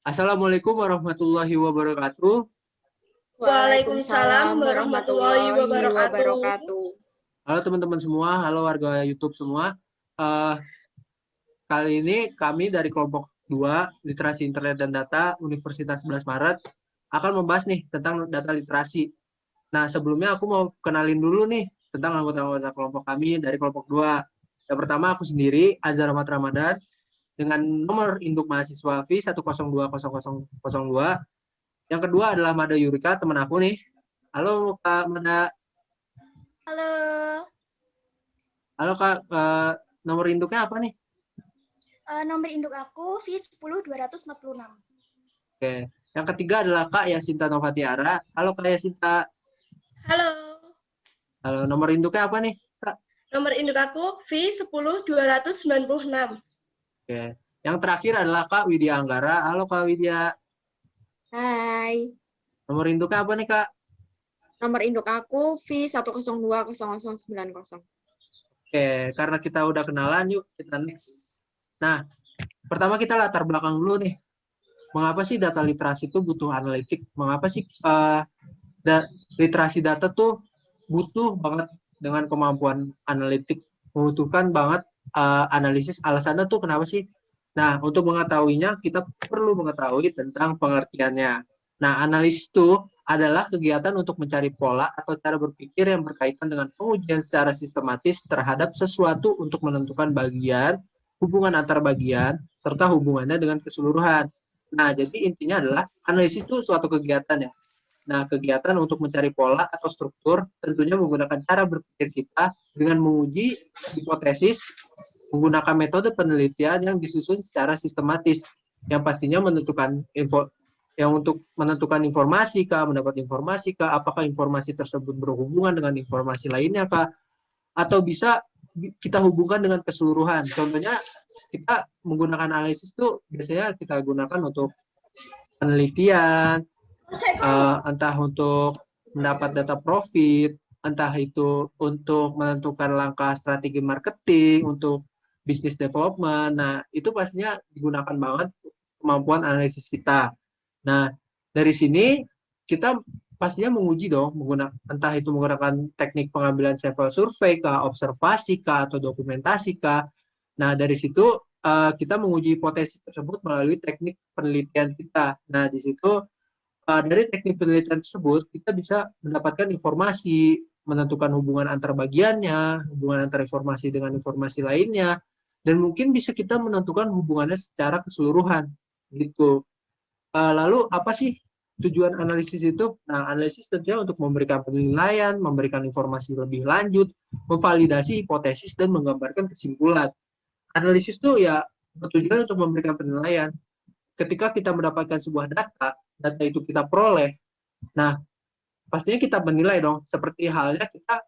Assalamualaikum warahmatullahi wabarakatuh. Waalaikumsalam warahmatullahi wabarakatuh. Halo teman-teman semua, halo warga YouTube semua. Eh, Kali ini kami dari kelompok 2 Literasi Internet dan Data Universitas 11 Maret akan membahas nih tentang data literasi. Nah, sebelumnya aku mau kenalin dulu nih tentang anggota-anggota kelompok kami dari kelompok 2. Yang pertama aku sendiri, Azhar Ahmad Ramadan, dengan nomor induk mahasiswa V1020002. Yang kedua adalah Mada Yurika, teman aku nih. Halo Kak Mada. Halo, Halo Kak, nomor induknya apa nih? nomor induk aku V10246. Oke. Yang ketiga adalah Kak Yasinta Novatiara. Halo Kak Yasinta. Halo, Halo, nomor induknya apa nih Kak? nomor induk aku V10296. Oke. Yang terakhir adalah Kak Widya Anggara. Halo Kak Widya. Hai, Nomor induknya apa nih Kak? nomor induk aku V1020090. Oke, karena kita udah kenalan, yuk kita next. Nah, pertama kita latar belakang dulu nih. Mengapa sih data literasi itu butuh analitik? Mengapa sih literasi data tuh butuh banget dengan kemampuan analitik, membutuhkan banget analisis. Alasannya tuh kenapa sih? Nah, untuk mengetahuinya kita perlu mengetahui tentang pengertiannya. Nah, analisis itu adalah kegiatan untuk mencari pola atau cara berpikir yang berkaitan dengan pengujian secara sistematis terhadap sesuatu untuk menentukan bagian, hubungan antar bagian, serta hubungannya dengan keseluruhan. Nah, jadi intinya adalah analisis itu suatu kegiatan ya. Nah, kegiatan untuk mencari pola atau struktur tentunya menggunakan cara berpikir kita dengan menguji hipotesis, menggunakan metode penelitian yang disusun secara sistematis, yang pastinya untuk menentukan informasi kah, mendapat informasi kah, apakah informasi tersebut berhubungan dengan informasi lainnya kah, atau bisa kita hubungkan dengan keseluruhan. Contohnya kita menggunakan analisis itu biasanya kita gunakan untuk penelitian, entah untuk mendapat data profit, entah itu untuk menentukan langkah strategi marketing, untuk business development. Nah, itu pastinya digunakan banget kemampuan analisis kita. Nah, dari sini kita pastinya menguji dong, entah itu menggunakan teknik pengambilan sampel survei kah, observasi kah, atau dokumentasi kah. Nah, dari situ kita menguji hipotesis tersebut melalui teknik penelitian kita. Nah, di situ dari teknik penelitian tersebut kita bisa mendapatkan informasi, menentukan hubungan antar bagiannya, hubungan antar informasi dengan informasi lainnya, dan mungkin bisa kita menentukan hubungannya secara keseluruhan gitu. Lalu apa sih tujuan analisis itu? Nah, analisis tentunya untuk memberikan penilaian, memberikan informasi lebih lanjut, memvalidasi hipotesis dan menggambarkan kesimpulan. Analisis itu ya bertujuan untuk memberikan penilaian. Ketika kita mendapatkan sebuah data itu kita peroleh. Nah, pastinya kita menilai dong, seperti halnya kita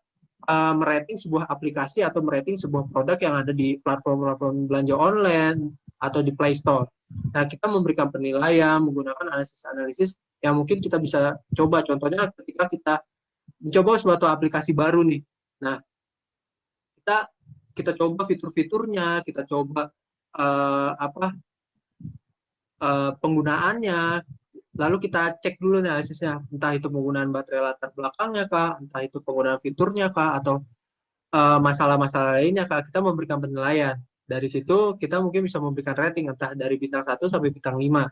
merating sebuah aplikasi atau merating sebuah produk yang ada di platform-platform belanja online atau di Play Store. Nah, kita memberikan penilaian menggunakan analisis-analisis yang mungkin kita bisa coba. Contohnya ketika kita mencoba suatu aplikasi baru nih. Nah, kita coba fitur-fiturnya, kita coba penggunaannya, lalu kita cek dulu nih analisisnya, entah itu penggunaan baterai latar belakangnya kah, entah itu penggunaan fiturnya kah, atau masalah-masalah lainnya kah, kita memberikan penilaian. Dari situ kita mungkin bisa memberikan rating, entah dari bintang 1 sampai bintang 5.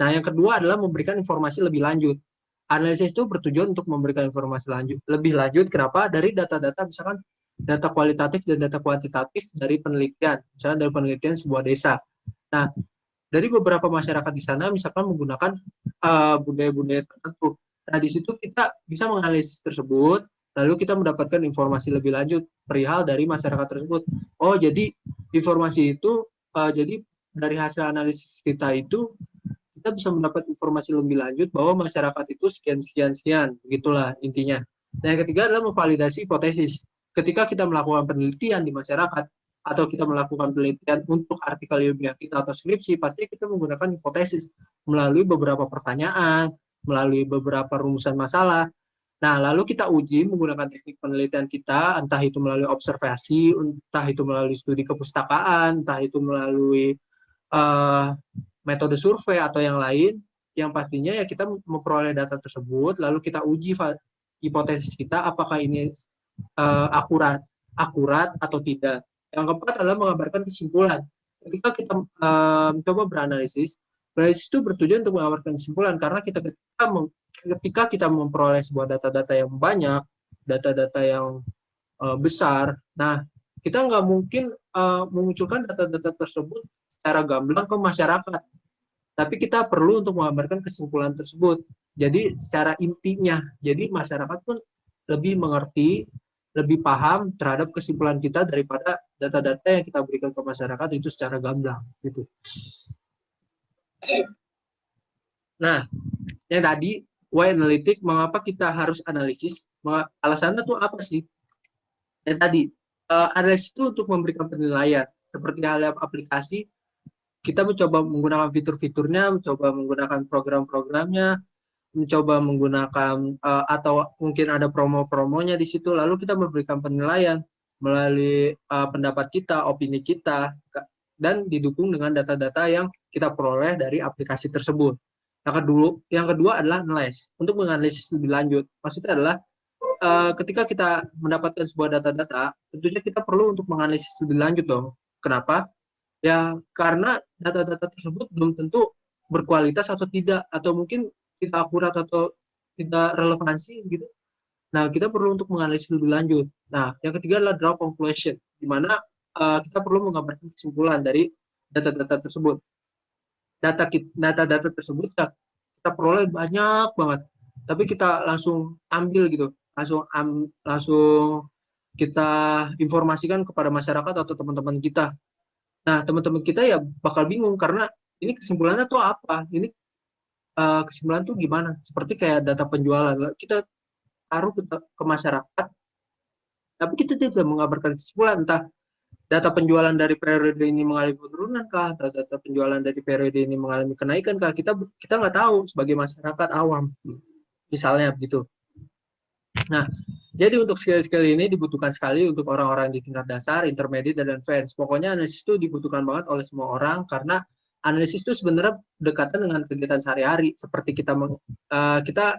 Nah, yang kedua adalah memberikan informasi lebih lanjut. Analisis itu bertujuan untuk memberikan informasi lebih lanjut, kenapa? Dari data-data, misalkan data kualitatif dan data kuantitatif dari penelitian, misalnya dari penelitian sebuah desa. Nah, dari beberapa masyarakat di sana misalkan menggunakan budaya-budaya tertentu. Nah, di situ kita bisa menganalisis tersebut, lalu kita mendapatkan informasi lebih lanjut perihal dari masyarakat tersebut. Oh, jadi informasi itu, jadi dari hasil analisis kita itu, kita bisa mendapat informasi lebih lanjut bahwa masyarakat itu sekian, begitulah intinya. Nah, yang ketiga adalah memvalidasi hipotesis. Ketika kita melakukan penelitian di masyarakat, atau kita melakukan penelitian untuk artikel ilmiah kita atau skripsi, pasti kita menggunakan hipotesis melalui beberapa pertanyaan, melalui beberapa rumusan masalah. Nah, lalu kita uji menggunakan teknik penelitian kita, entah itu melalui observasi, entah itu melalui studi kepustakaan, entah itu melalui metode survei atau yang lain, yang pastinya ya kita memperoleh data tersebut, lalu kita uji hipotesis kita apakah ini akurat atau tidak. Yang keempat adalah mengabarkan kesimpulan. Ketika kita mencoba beranalisis itu bertujuan untuk mengabarkan kesimpulan karena ketika kita memperoleh sebuah data-data yang banyak, data-data yang besar, nah kita nggak mungkin memunculkan data-data tersebut secara gamblang ke masyarakat, tapi kita perlu untuk mengabarkan kesimpulan tersebut. Jadi secara intinya, jadi masyarakat pun lebih mengerti, lebih paham terhadap kesimpulan kita daripada data-data yang kita berikan ke masyarakat itu secara gamblang gitu. Nah, yang tadi why analytic, mengapa kita harus analisis? Alasannya tuh apa sih? Yang tadi analisis itu untuk memberikan penilaian. Seperti halnya aplikasi, kita mencoba menggunakan fitur-fiturnya, mencoba menggunakan program-programnya, mencoba menggunakan atau mungkin ada promo-promonya di situ, lalu kita memberikan penilaian melalui pendapat kita, opini kita, dan didukung dengan data-data yang kita peroleh dari aplikasi tersebut. Yang kedua adalah analysis. Untuk menganalisis lebih lanjut, maksudnya adalah ketika kita mendapatkan sebuah data-data, tentunya kita perlu untuk menganalisis lebih lanjut dong. Kenapa? Ya karena data-data tersebut belum tentu berkualitas atau tidak, atau mungkin tidak akurat atau tidak relevansi gitu. Nah, kita perlu untuk menganalisis lebih lanjut. Nah, yang ketiga adalah draw conclusion, di mana kita perlu mengabarkan kesimpulan dari data-data tersebut. Data-data tersebut kita peroleh banyak banget, tapi kita langsung ambil gitu, langsung kita informasikan kepada masyarakat atau teman-teman kita. Nah, teman-teman kita ya bakal bingung karena ini kesimpulannya tuh apa? Ini kesimpulan tuh gimana? Seperti kayak data penjualan, kita taruh ke masyarakat, tapi kita tidak mengabarkan kesimpulan, entah data penjualan dari periode ini mengalami penurunan kah, atau data penjualan dari periode ini mengalami kenaikan kah, kita nggak tahu sebagai masyarakat awam, misalnya begitu. Nah, jadi untuk skill-skill ini dibutuhkan sekali untuk orang-orang di tingkat dasar, intermediate, dan advance. Pokoknya analisis itu dibutuhkan banget oleh semua orang karena analisis itu sebenarnya berdekatan dengan kegiatan sehari-hari. Seperti kita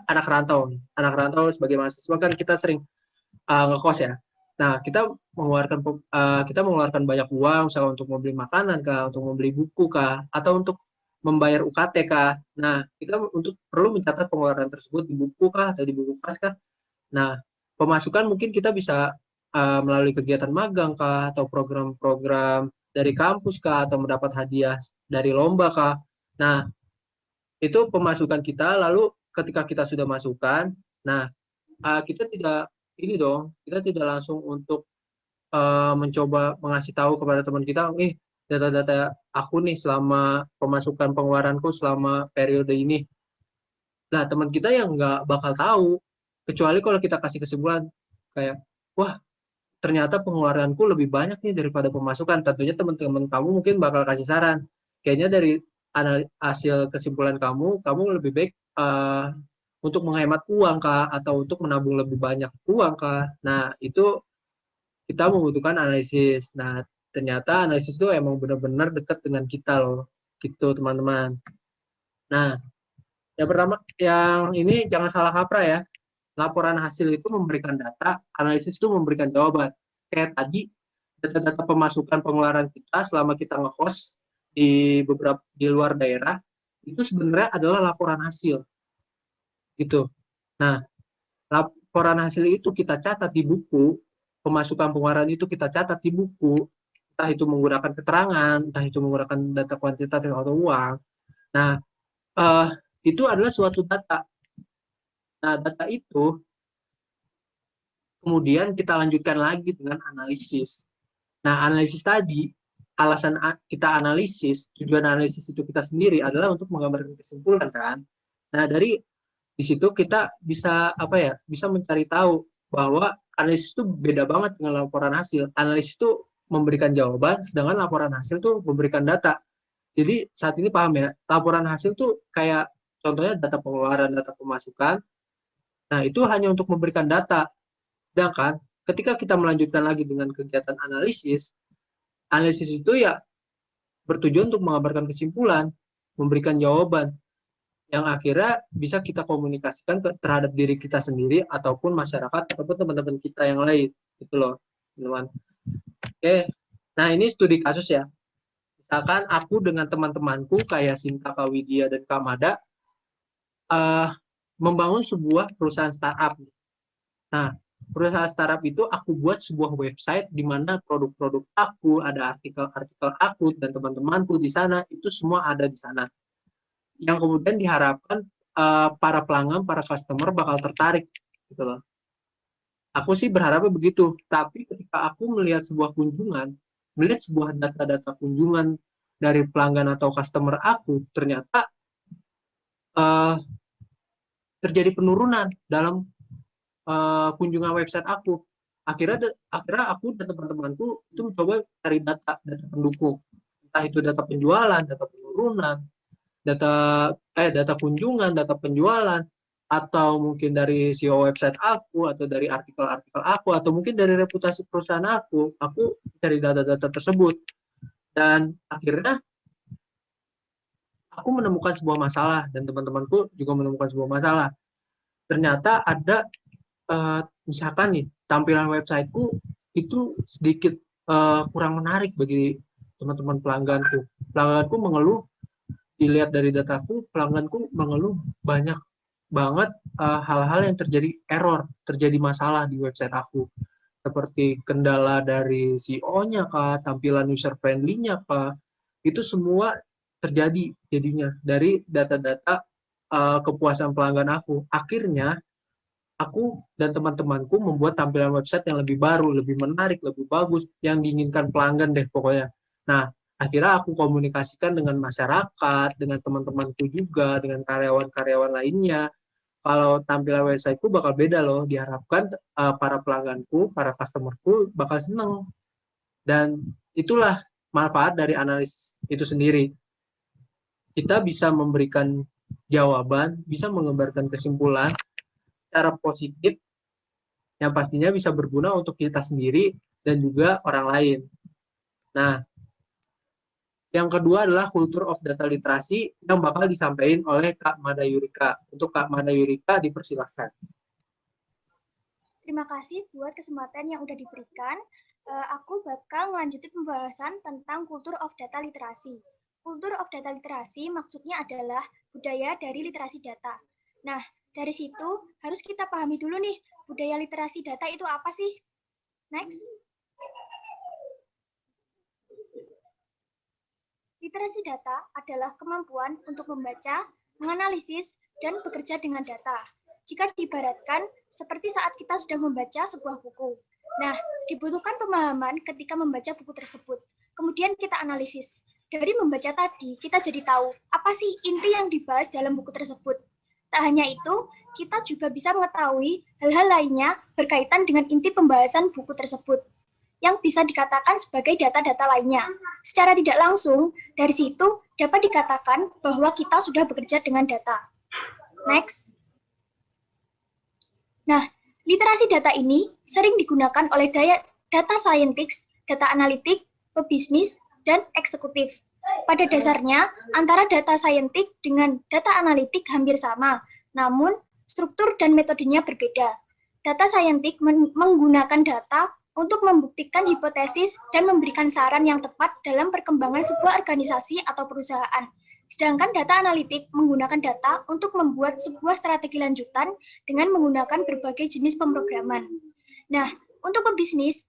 anak rantau sebagai mahasiswa kan kita sering ngekos ya. Nah, kita mengeluarkan banyak uang, misalnya untuk membeli makanan kah, untuk membeli buku kah, atau untuk membayar UKT kah. Nah, kita perlu mencatat pengeluaran tersebut di buku kah atau di buku kas kah. Nah, pemasukan mungkin kita bisa melalui kegiatan magang kah, atau program-program dari kampus kah, atau mendapat hadiah dari lomba kah. Nah, itu pemasukan kita, lalu ketika kita sudah masukkan, nah kita tidak langsung untuk mencoba mengasih tahu kepada teman kita, data-data aku nih selama pemasukan pengeluaranku selama periode ini. Nah, teman kita yang nggak bakal tahu, kecuali kalau kita kasih kesimpulan kayak, wah ternyata pengeluaranku lebih banyak nih daripada pemasukan. Tentunya teman-teman kamu mungkin bakal kasih saran. Kayaknya dari hasil kesimpulan kamu lebih baik untuk menghemat uang kah, atau untuk menabung lebih banyak uang kah. Nah, itu kita membutuhkan analisis. Nah, ternyata analisis itu emang benar-benar dekat dengan kita loh. Gitu, teman-teman. Nah, yang pertama, yang ini jangan salah kaprah ya. Laporan hasil itu memberikan data, analisis itu memberikan jawaban. Kayak tadi, data-data pemasukan pengeluaran kita selama kita ngekos di luar daerah, itu sebenarnya adalah laporan hasil. Gitu. Nah, laporan hasil itu kita catat di buku, pemasukan pengeluaran itu kita catat di buku, entah itu menggunakan keterangan, entah itu menggunakan data kuantitatif atau uang. Nah, itu adalah suatu data. Nah, data itu kemudian kita lanjutkan lagi dengan analisis. Nah, analisis tadi, alasan kita analisis, tujuan analisis itu kita sendiri adalah untuk menggambarkan kesimpulan kan. Nah, dari di situ kita bisa bisa mencari tahu bahwa analisis itu beda banget dengan laporan hasil. Analisis itu memberikan jawaban, sedangkan laporan hasil itu memberikan data. Jadi saat ini paham ya, laporan hasil tuh kayak contohnya data pengeluaran, data pemasukan. Nah, itu hanya untuk memberikan data. Sedangkan ketika kita melanjutkan lagi dengan kegiatan analisis itu ya bertujuan untuk mengabarkan kesimpulan. memberikan jawaban yang akhirnya bisa kita komunikasikan terhadap diri kita sendiri ataupun masyarakat ataupun teman-teman kita yang lain gitu loh teman-teman. Oke, nah ini studi kasus ya. Misalkan aku dengan teman-temanku kayak Sinta, Kak Widya, dan Kak Mada membangun sebuah perusahaan startup. Nah, perusahaan startup itu aku buat sebuah website di mana produk-produk aku, ada artikel-artikel aku dan teman-temanku di sana, itu semua ada di sana. Yang kemudian diharapkan para pelanggan, para customer bakal tertarik gitu loh. Aku sih berharapnya begitu, tapi ketika aku melihat sebuah kunjungan, melihat sebuah data-data kunjungan dari pelanggan atau customer aku, ternyata terjadi penurunan dalam kunjungan website aku. Akhirnya aku dan teman-temanku itu mencoba cari data pendukung, entah itu data penjualan, data penurunan, data kunjungan, data penjualan, atau mungkin dari SEO website aku, atau dari artikel-artikel aku, atau mungkin dari reputasi perusahaan aku cari data-data tersebut. Dan akhirnya aku menemukan sebuah masalah, dan teman-temanku juga menemukan sebuah masalah. Ternyata ada, misalkan nih, tampilan websiteku itu sedikit kurang menarik bagi teman-teman pelangganku. Pelangganku mengeluh, dilihat dari dataku, pelangganku mengeluh banyak banget hal-hal yang terjadi error, terjadi masalah di website aku. Seperti kendala dari SEO-nya kah, tampilan user friendly-nya kah, itu semua terjadi jadinya dari data-data kepuasan pelanggan aku. Akhirnya, aku dan teman-temanku membuat tampilan website yang lebih baru, lebih menarik, lebih bagus, yang diinginkan pelanggan deh pokoknya. Nah, akhirnya aku komunikasikan dengan masyarakat, dengan teman-temanku juga, dengan karyawan-karyawan lainnya. Kalau tampilan websiteku bakal beda loh, diharapkan para pelangganku, para customerku bakal seneng. Dan itulah manfaat dari analis itu sendiri. Kita bisa memberikan jawaban, bisa mengembarkan kesimpulan secara positif yang pastinya bisa berguna untuk kita sendiri dan juga orang lain. Nah, yang kedua adalah culture of data literasi yang bakal disampaikan oleh Kak Mada Yurika. Untuk Kak Mada Yurika dipersilahkan. Terima kasih buat kesempatan yang udah diberikan. Aku bakal melanjutin pembahasan tentang culture of data literasi. Culture of data literasi maksudnya adalah budaya dari literasi data. Nah, dari situ harus kita pahami dulu nih, budaya literasi data itu apa sih? Next. Literasi data adalah kemampuan untuk membaca, menganalisis, dan bekerja dengan data. Jika diibaratkan seperti saat kita sedang membaca sebuah buku. Nah, dibutuhkan pemahaman ketika membaca buku tersebut. Kemudian kita analisis. Dari membaca tadi, kita jadi tahu apa sih inti yang dibahas dalam buku tersebut. Tak hanya itu, kita juga bisa mengetahui hal-hal lainnya berkaitan dengan inti pembahasan buku tersebut yang bisa dikatakan sebagai data-data lainnya. Secara tidak langsung, dari situ dapat dikatakan bahwa kita sudah bekerja dengan data. Next. Nah, literasi data ini sering digunakan oleh data scientist, data analitik, pebisnis, dan eksekutif. Pada dasarnya, antara data scientist dengan data analitik hampir sama, namun struktur dan metodenya berbeda. Data scientist menggunakan data untuk membuktikan hipotesis dan memberikan saran yang tepat dalam perkembangan sebuah organisasi atau perusahaan. Sedangkan data analitik menggunakan data untuk membuat sebuah strategi lanjutan dengan menggunakan berbagai jenis pemrograman. Nah, untuk pebisnis,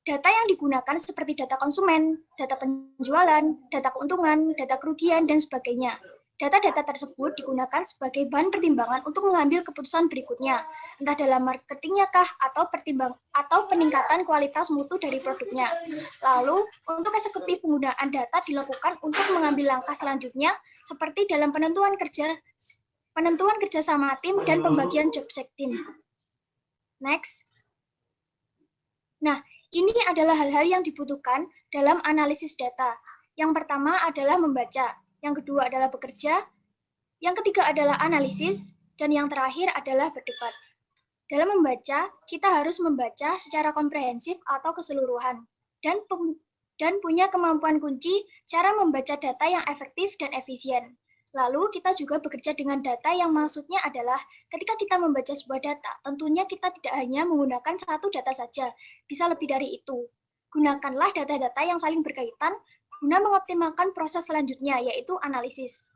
data yang digunakan seperti data konsumen, data penjualan, data keuntungan, data kerugian, dan sebagainya. Data-data tersebut digunakan sebagai bahan pertimbangan untuk mengambil keputusan berikutnya, entah dalam marketingnya kah atau peningkatan kualitas mutu dari produknya. Lalu, untuk eksekutif penggunaan data dilakukan untuk mengambil langkah selanjutnya, seperti dalam penentuan kerja sama tim dan pembagian job set tim. Next. Nah, ini adalah hal-hal yang dibutuhkan dalam analisis data. Yang pertama adalah membaca. Yang kedua adalah bekerja, yang ketiga adalah analisis, dan yang terakhir adalah berdebat. Dalam membaca, kita harus membaca secara komprehensif atau keseluruhan, dan punya kemampuan kunci cara membaca data yang efektif dan efisien. Lalu kita juga bekerja dengan data yang maksudnya adalah ketika kita membaca sebuah data, tentunya kita tidak hanya menggunakan satu data saja, bisa lebih dari itu. Gunakanlah data-data yang saling berkaitan guna mengoptimalkan proses selanjutnya, yaitu analisis.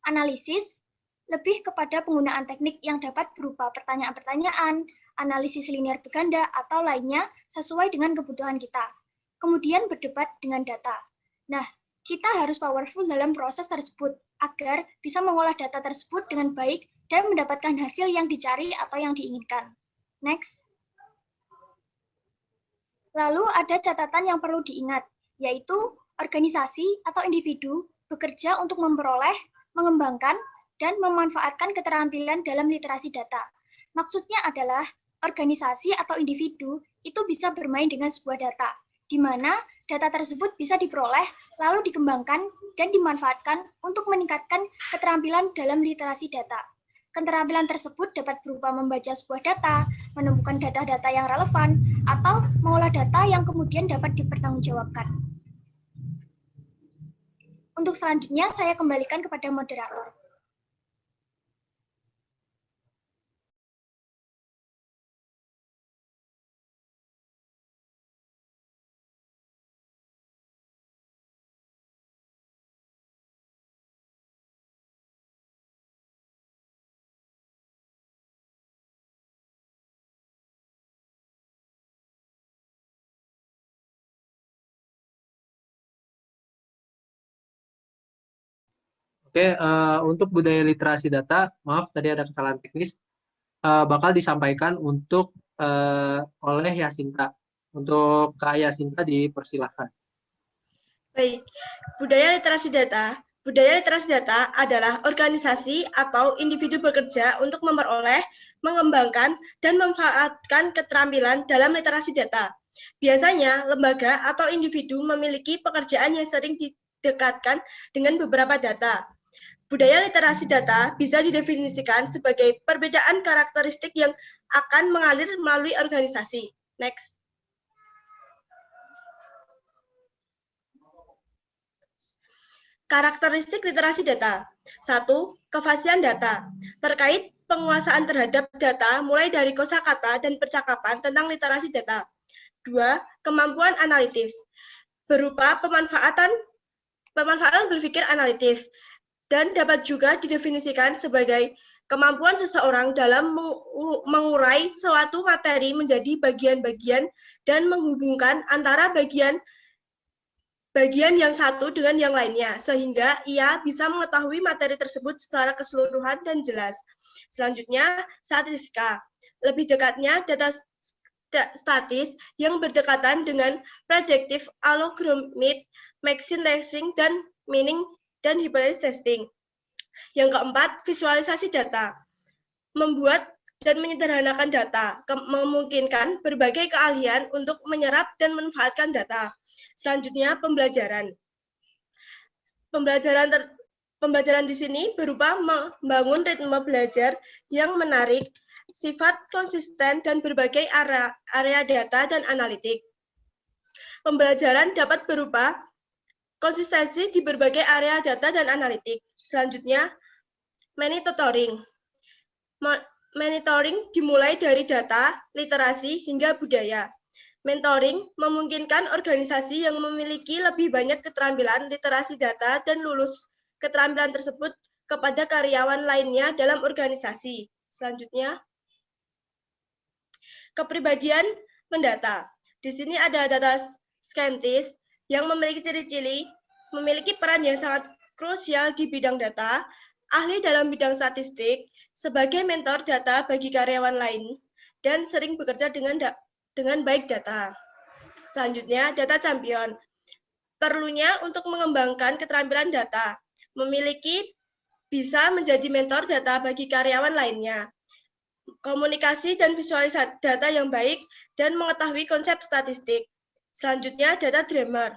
Analisis lebih kepada penggunaan teknik yang dapat berupa pertanyaan-pertanyaan, analisis linear berganda, atau lainnya sesuai dengan kebutuhan kita. Kemudian berdebat dengan data. Nah, kita harus powerful dalam proses tersebut agar bisa mengolah data tersebut dengan baik dan mendapatkan hasil yang dicari atau yang diinginkan. Next. Lalu ada catatan yang perlu diingat, yaitu organisasi atau individu bekerja untuk memperoleh, mengembangkan, dan memanfaatkan keterampilan dalam literasi data. Maksudnya adalah organisasi atau individu itu bisa bermain dengan sebuah data, di mana data tersebut bisa diperoleh, lalu dikembangkan, dan dimanfaatkan untuk meningkatkan keterampilan dalam literasi data. Keterampilan tersebut dapat berupa membaca sebuah data, menemukan data-data yang relevan, atau mengolah data yang kemudian dapat dipertanggungjawabkan. Untuk selanjutnya, saya kembalikan kepada moderator. Oke, untuk budaya literasi data, maaf tadi ada kesalahan teknis, bakal disampaikan untuk oleh Yasinta. Untuk Kak Yasinta dipersilahkan. Baik, budaya literasi data. Budaya literasi data adalah organisasi atau individu bekerja untuk memperoleh, mengembangkan, dan memanfaatkan keterampilan dalam literasi data. Biasanya, lembaga atau individu memiliki pekerjaan yang sering didekatkan dengan beberapa data. Budaya literasi data bisa didefinisikan sebagai perbedaan karakteristik yang akan mengalir melalui organisasi. Next. Karakteristik literasi data. 1. Kefasihan data. Terkait penguasaan terhadap data mulai dari kosakata dan percakapan tentang literasi data. 2. Kemampuan analitis. Berupa pemanfaatan berpikir analitis dan dapat juga didefinisikan sebagai kemampuan seseorang dalam mengurai suatu materi menjadi bagian-bagian dan menghubungkan antara bagian yang satu dengan yang lainnya, sehingga ia bisa mengetahui materi tersebut secara keseluruhan dan jelas. Selanjutnya, statistika. Lebih dekatnya data statis yang berdekatan dengan predictive algorithm, machine learning, dan meaning dan hypothesis testing. Yang keempat, visualisasi data. Membuat dan menyederhanakan data, memungkinkan berbagai keahlian untuk menyerap dan memanfaatkan data. Selanjutnya, pembelajaran. Pembelajaran di sini berupa membangun ritme belajar yang menarik, sifat konsisten, dan berbagai area data dan analitik. Pembelajaran dapat berupa konsistensi di berbagai area data dan analitik. Selanjutnya, monitoring. Monitoring dimulai dari data, literasi, hingga budaya. Mentoring memungkinkan organisasi yang memiliki lebih banyak keterampilan literasi data dan lulus keterampilan tersebut kepada karyawan lainnya dalam organisasi. Selanjutnya, kepribadian mendata. Di sini ada data scientist yang memiliki ciri-ciri, memiliki peran yang sangat krusial di bidang data, ahli dalam bidang statistik, sebagai mentor data bagi karyawan lain, dan sering bekerja dengan baik data. Selanjutnya, data champion. Perlunya untuk mengembangkan keterampilan data, memiliki bisa menjadi mentor data bagi karyawan lainnya, komunikasi dan visualisasi data yang baik, dan mengetahui konsep statistik. Selanjutnya, data dreamer.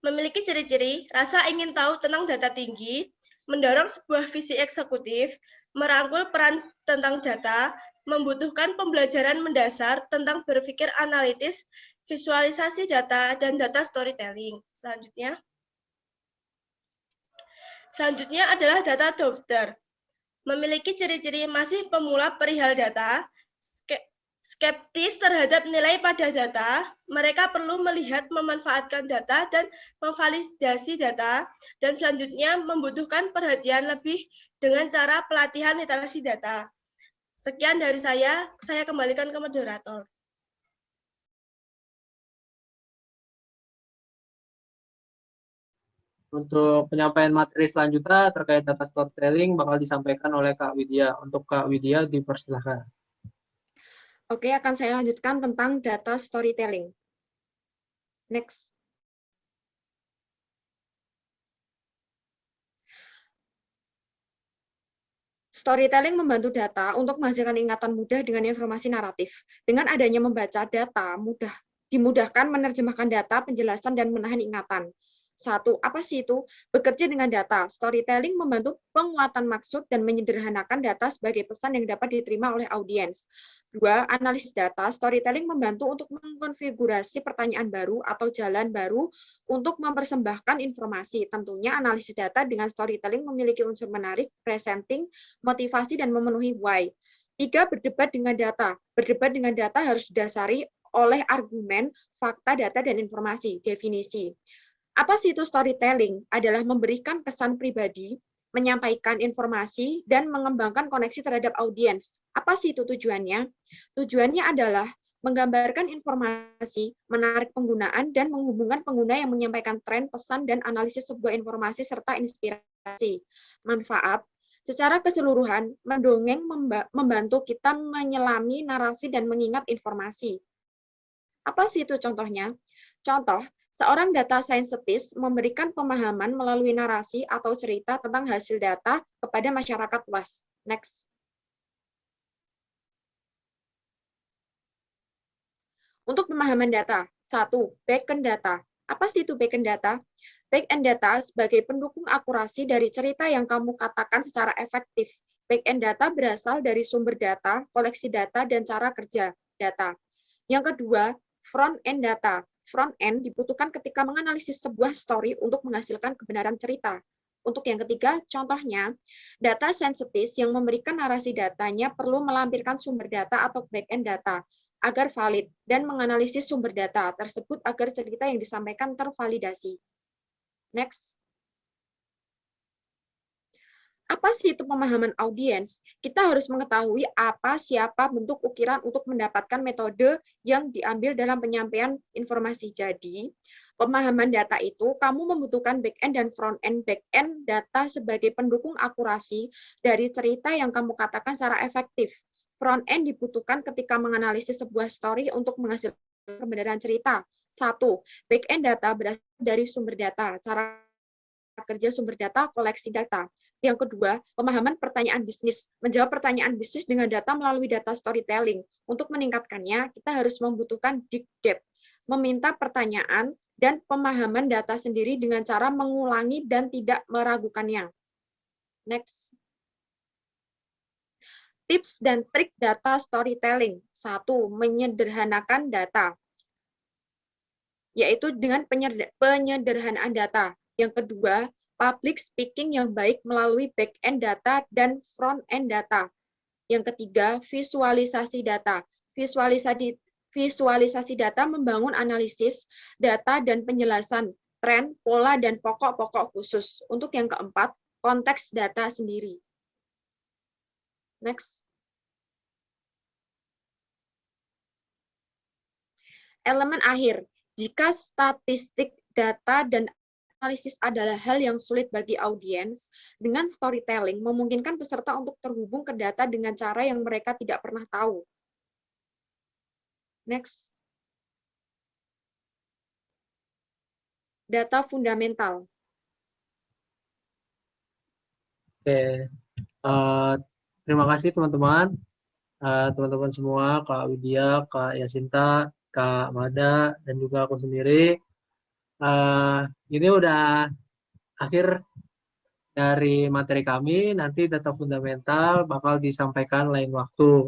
Memiliki ciri-ciri rasa ingin tahu tentang data tinggi, mendorong sebuah visi eksekutif, merangkul peran tentang data, membutuhkan pembelajaran mendasar tentang berpikir analitis, visualisasi data, dan data storytelling. Selanjutnya, Selanjutnya adalah data dokter. Memiliki ciri-ciri masih pemula perihal data, skeptis terhadap nilai pada data, mereka perlu melihat memanfaatkan data dan memvalidasi data, dan selanjutnya membutuhkan perhatian lebih dengan cara pelatihan literasi data. Sekian dari saya kembalikan ke moderator. Untuk penyampaian materi selanjutnya terkait data storytelling bakal disampaikan oleh Kak Widya. Untuk Kak Widya dipersilahkan. Oke, akan saya lanjutkan tentang data storytelling. Next. Storytelling membantu data untuk menghasilkan ingatan mudah dengan informasi naratif. Dengan adanya membaca data, dimudahkan menerjemahkan data, penjelasan, dan menahan ingatan. Satu, apa sih itu? Bekerja dengan data. Storytelling membantu penguatan maksud dan menyederhanakan data sebagai pesan yang dapat diterima oleh audiens. Dua, analisis data. Storytelling membantu untuk mengkonfigurasi pertanyaan baru atau jalan baru untuk mempersembahkan informasi. Tentunya analisis data dengan storytelling memiliki unsur menarik, presenting, motivasi, dan memenuhi why. Tiga, berdebat dengan data. Berdebat dengan data harus didasari oleh argumen, fakta, data, dan informasi. Definisi. Apa sih itu storytelling? Adalah memberikan kesan pribadi, menyampaikan informasi, dan mengembangkan koneksi terhadap audiens. Apa sih itu tujuannya? Tujuannya adalah menggambarkan informasi, menarik penggunaan, dan menghubungkan pengguna yang menyampaikan tren, pesan, dan analisis sebuah informasi serta inspirasi. Manfaat. Secara keseluruhan, mendongeng membantu kita menyelami narasi dan mengingat informasi. Apa sih itu contohnya? Contoh, seorang data scientist memberikan pemahaman melalui narasi atau cerita tentang hasil data kepada masyarakat luas. Next. Untuk pemahaman data. 1. Backend data. Apa sih itu backend data? Backend data sebagai pendukung akurasi dari cerita yang kamu katakan secara efektif. Backend data berasal dari sumber data, koleksi data, dan cara kerja data. Yang kedua, front-end data. Front-end dibutuhkan ketika menganalisis sebuah story untuk menghasilkan kebenaran cerita. Untuk yang ketiga, contohnya, data scientist yang memberikan narasi datanya perlu melampirkan sumber data atau back-end data agar valid dan menganalisis sumber data tersebut agar cerita yang disampaikan tervalidasi. Next. Apa sih itu pemahaman audiens? Kita harus mengetahui apa, siapa, bentuk, ukiran untuk mendapatkan metode yang diambil dalam penyampaian informasi. Jadi, pemahaman data itu, kamu membutuhkan back-end dan front-end. Back-end data sebagai pendukung akurasi dari cerita yang kamu katakan secara efektif. Front-end dibutuhkan ketika menganalisis sebuah story untuk menghasilkan kebenaran cerita. 1. Back-end data berasal dari sumber data, cara kerja sumber data, koleksi data. Yang kedua, pemahaman pertanyaan bisnis. Menjawab pertanyaan bisnis dengan data melalui data storytelling. Untuk meningkatkannya, kita harus membutuhkan dig depth, meminta pertanyaan dan pemahaman data sendiri dengan cara mengulangi dan tidak meragukannya. Next. Tips dan trik data storytelling. 1. Menyederhanakan data, yaitu dengan penyederhanaan data. Yang kedua, public speaking yang baik melalui back-end data dan front-end data. Yang ketiga, visualisasi data. Visualisasi data membangun analisis data dan penjelasan tren, pola, dan pokok-pokok khusus. Untuk yang keempat, konteks data sendiri. Next. Elemen akhir. Jika statistik, data, dan analisis adalah hal yang sulit bagi audiens, dengan storytelling memungkinkan peserta untuk terhubung ke data dengan cara yang mereka tidak pernah tahu. Next. Data fundamental. Oke, terima kasih teman-teman, teman-teman semua, Kak Widya, Kak Yasinta, Kak Mada, dan juga aku sendiri. Ini udah akhir dari materi kami. Nanti data fundamental bakal disampaikan lain waktu.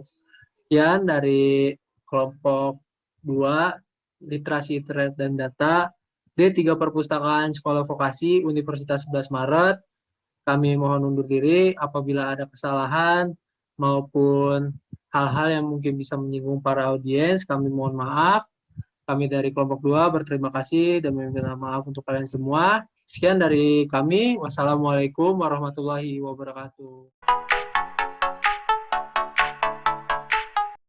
Sekian dari kelompok 2, literasi internet dan data, D3 Perpustakaan Sekolah Vokasi Universitas 11 Maret. Kami mohon undur diri apabila ada kesalahan maupun hal-hal yang mungkin bisa menyinggung para audiens, kami mohon maaf. Kami dari kelompok 2 berterima kasih dan meminta maaf untuk kalian semua. Sekian dari kami. Wassalamualaikum warahmatullahi wabarakatuh.